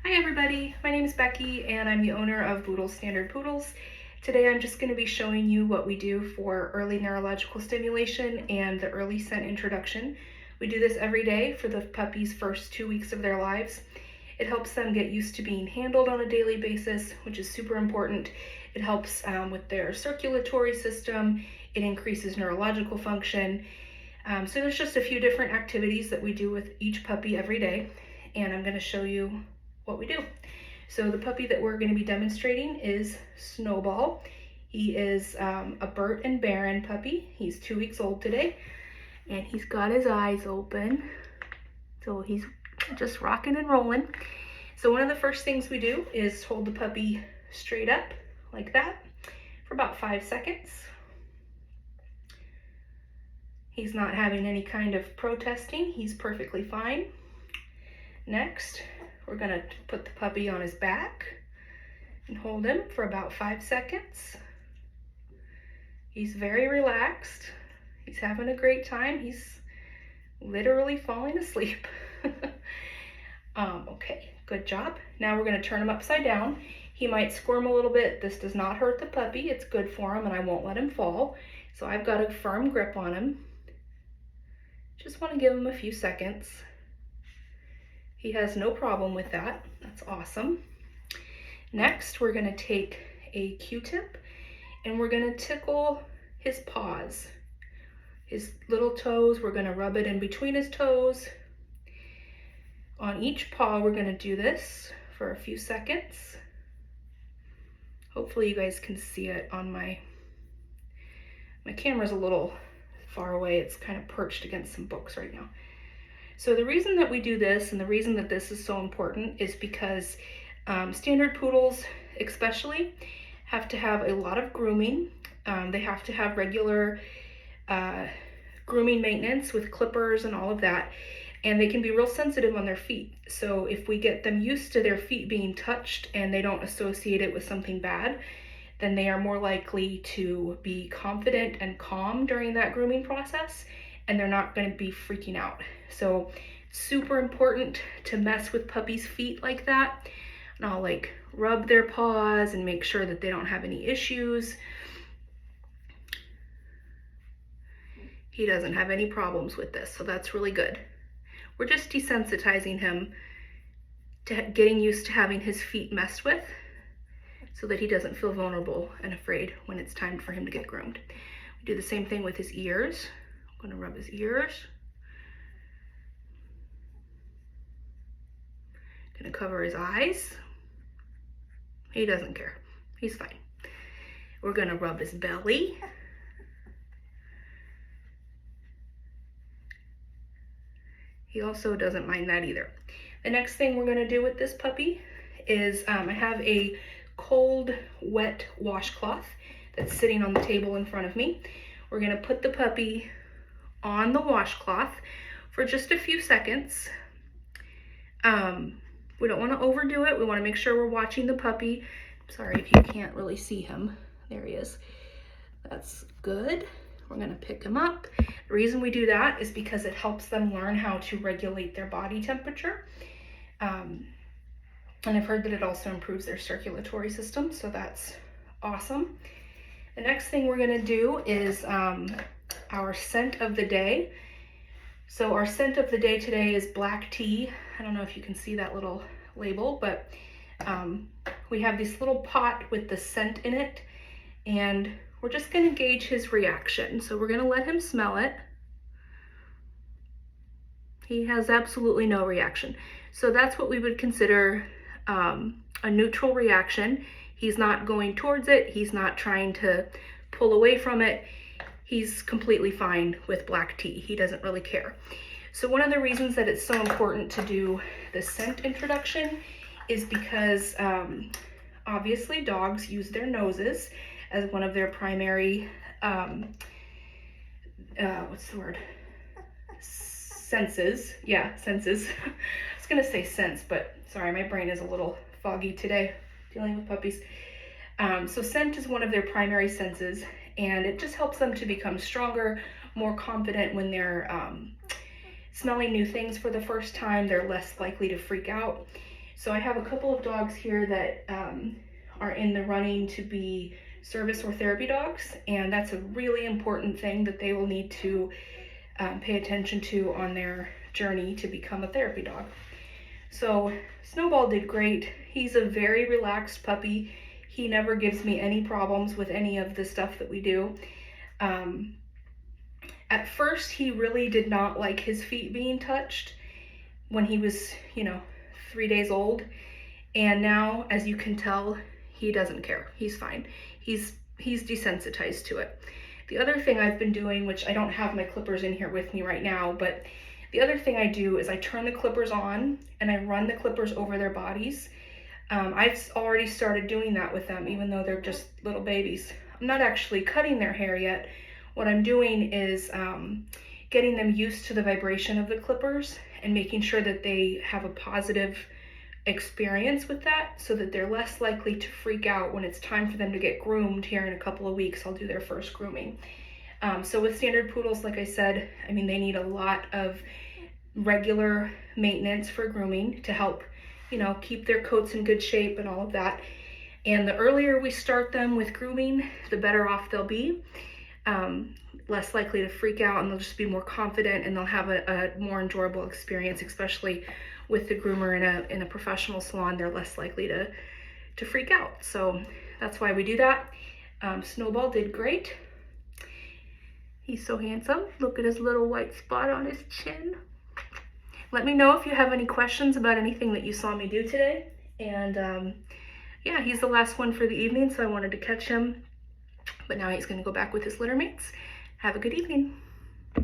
Hi everybody, my name is Becky and I'm the owner of Boodle Standard Poodles. Today I'm just going to be showing you what we do for early neurological stimulation and the early scent introduction. We do this every day for the puppy's first 2 weeks of their lives. It helps them get used to being handled on a daily basis, which is super important. It helps with their circulatory system. It increases neurological function. So there's just a few different activities that we do with each puppy every day, and I'm going to show you what we do. So the puppy that we're going to be demonstrating is Snowball. He is a Bert and Baron puppy. He's 2 weeks old today, and he's got his eyes open. So he's just rocking and rolling. So one of the first things we do is hold the puppy straight up like that for about 5 seconds. He's not having any kind of protesting. He's perfectly fine. Next, we're going to put the puppy on his back and hold him for about 5 seconds. He's very relaxed. He's having a great time. He's literally falling asleep. Okay, good job. Now we're going to turn him upside down. He might squirm a little bit. This does not hurt the puppy. It's good for him, and I won't let him fall. So I've got a firm grip on him. Just want to give him a few seconds. He has no problem with that. That's awesome. Next, we're going to take a Q-tip and we're going to tickle his paws. His little toes, we're going to rub it in between his toes. On each paw, we're going to do this for a few seconds. Hopefully you guys can see it on my camera's a little far away. It's kind of perched against some books right now. So the reason that we do this and the reason that this is so important is because standard poodles especially have to have a lot of grooming. They have to have regular grooming maintenance with clippers and all of that. And they can be real sensitive on their feet. So if we get them used to their feet being touched and they don't associate it with something bad, then they are more likely to be confident and calm during that grooming process, and they're not going to be freaking out. So super important to mess with puppies' feet like that. And I'll like rub their paws and make sure that they don't have any issues. He doesn't have any problems with this, so that's really good. We're just desensitizing him to getting used to having his feet messed with so that he doesn't feel vulnerable and afraid when it's time for him to get groomed. We do the same thing with his ears. I'm going to rub his ears. Going to cover his eyes. He doesn't care. He's fine. We're going to rub his belly. He also doesn't mind that either. The next thing we're going to do with this puppy is I have a cold, wet washcloth that's sitting on the table in front of me. We're going to put the puppy on the washcloth for just a few seconds. We don't want to overdo it. We want to make sure we're watching the puppy. Sorry if you can't really see him. There he is. That's good. We're going to pick him up. The reason we do that is because it helps them learn how to regulate their body temperature. And I've heard that it also improves their circulatory system, so that's awesome. The next thing we're going to do is our scent of the day. So our scent of the day today is black tea. I don't know if you can see that little label, but we have this little pot with the scent in it, and we're just going to gauge his reaction. So we're going to let him smell it. He has absolutely no reaction. So that's what we would consider a neutral reaction. He's not going towards it. He's not trying to pull away from it. He's completely fine with black tea. He doesn't really care. So one of the reasons that it's so important to do the scent introduction is because obviously dogs use their noses as one of their primary, what's the word? Senses. Yeah, senses. I was gonna say sense, but sorry, my brain is a little foggy today dealing with puppies. So scent is one of their primary senses, and it just helps them to become stronger, more confident when they're smelling new things for the first time. They're less likely to freak out. So I have a couple of dogs here that are in the running to be service or therapy dogs, and that's a really important thing that they will need to pay attention to on their journey to become a therapy dog. So Snowball did great. He's a very relaxed puppy. He never gives me any problems with any of the stuff that we do. At first, he really did not like his feet being touched when he was, 3 days old. And now, as you can tell, he doesn't care. He's fine. He's desensitized to it. The other thing I've been doing, which I don't have my clippers in here with me right now, but the other thing I do is I turn the clippers on and I run the clippers over their bodies. I've already started doing that with them, even though they're just little babies. I'm not actually cutting their hair yet. What I'm doing is getting them used to the vibration of the clippers and making sure that they have a positive experience with that, so that they're less likely to freak out when it's time for them to get groomed here in a couple of weeks. I'll do their first grooming. So with standard poodles, like I said, they need a lot of regular maintenance for grooming to help, keep their coats in good shape and all of that. And the earlier we start them with grooming, the better off they'll be. Less likely to freak out, and they'll just be more confident, and they'll have a more enjoyable experience, especially with the groomer in a professional salon. They're less likely to freak out. So that's why we do that. Snowball did great. He's so handsome. Look at his little white spot on his chin. Let me know if you have any questions about anything that you saw me do today. And yeah, he's the last one for the evening, so I wanted to catch him. But now he's going to go back with his litter mates. Have a good evening.